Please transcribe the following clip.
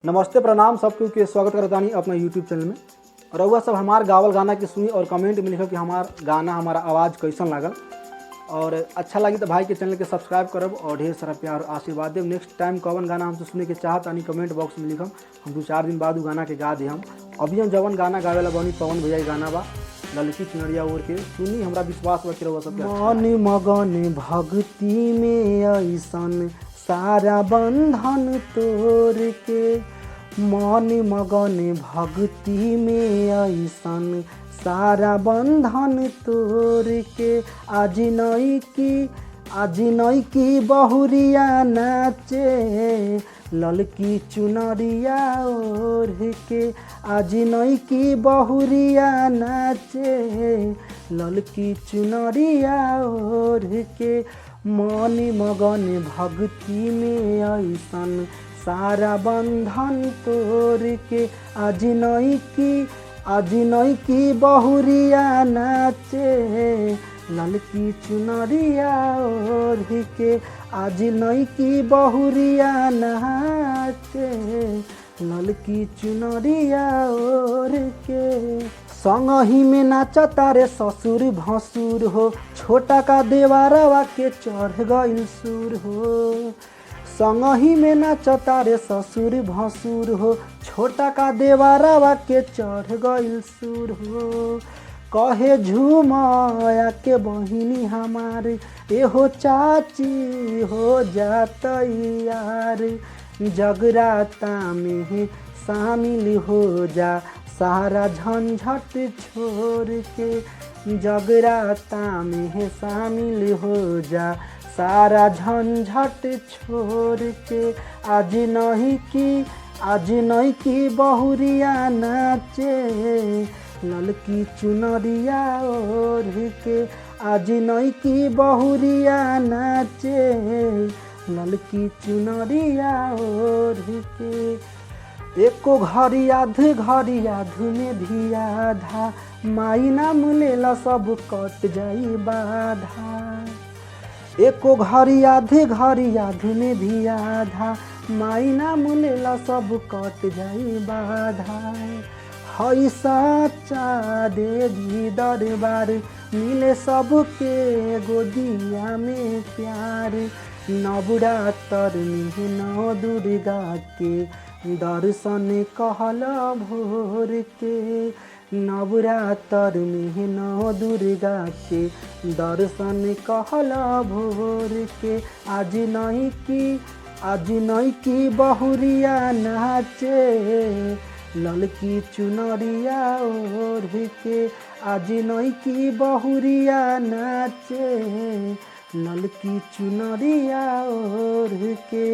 नमस्ते प्रणाम सबको के स्वागत करतानी अपना यूट्यूब चैनल में। रउआ सब हमार गावल गाना के सुनी और कमेंट में लिखो कि हमार गाना हमारा आवाज़ कैसन लागल और अच्छा लगी तो भाई के चैनल के सब्सक्राइब करब और ढेर सारा प्यार और आशीर्वाद देव। नेक्स्ट टाइम कौन गाना हमसे सुने के चाहतानी कमेंट बॉक्स में लिखम, हम 2-4 दिन बाद गाना के गा दे। हम अभी हम जवन गाना गावेला बनी पवन भैया गाना बा ललकी चुनरिया ओर के सुनी, हमरा विश्वास बा कि रउआ सब मन मगन भक्ति में ऐसन सारा बंधन तोड़ के, मन मगन भक्ति में ऐसन सारा बंधन तोड़ के, आज नई की बहुरिया नाचे ललकी चुनरिया ओढ़ के, आज नई की बहुरिया नाचे ललकी चुनरिया ओढ़ के, मन मगन भक्ति में ऐसन सारा बंधन तोड़ के, आज नई की बहुरिया नाचे ललकी चुनरिया ओढ़ के, आज नई की बहुरिया नाचे ललकी चुनरिया ओढ़ के। संगही में नाचा तारे ससुर भसुर हो, छोटा का देवारवा के चढ़ गइल सुर हो। संगही में नाचा तारे ससुर भसुर हो, छोटा का देवारवा के चढ़ गइल सुर हो। कहे झूमया के बहिनी हमारे एहो चाची हो जातई यार, जगराता में शामिल हो जा सारा झंझट छोड़ के, जगराता में शामिल हो जा सारा झंझट छोड़ के, आज नई की बहुरिया नाचे ललकी चुनरिया ओढ़ के, आज नई की बहुरिया नाचे ललकी चुनरिया ओढ़ के। एको घड़ी आध में भी आधा, माई नाम लेला सब कट जाई बाधा। एको घड़ी आध में भी आधा, माई नाम लेला सब कट जाई बाधा। हई सच्चा देवी दरबार मिले सबके गोदिया में प्यार, नवरात्र में नौ दुर्गा के दर्शन कहला भोर के, नवरात्र में नौ दुर्गा के दर्शन कहला भोर के, आज नई की बहुरिया नाचे ललकी चुनरिया ओढ़ के, आज नई की बहुरिया नाचे ललकी चुनरिया ओढ़ के।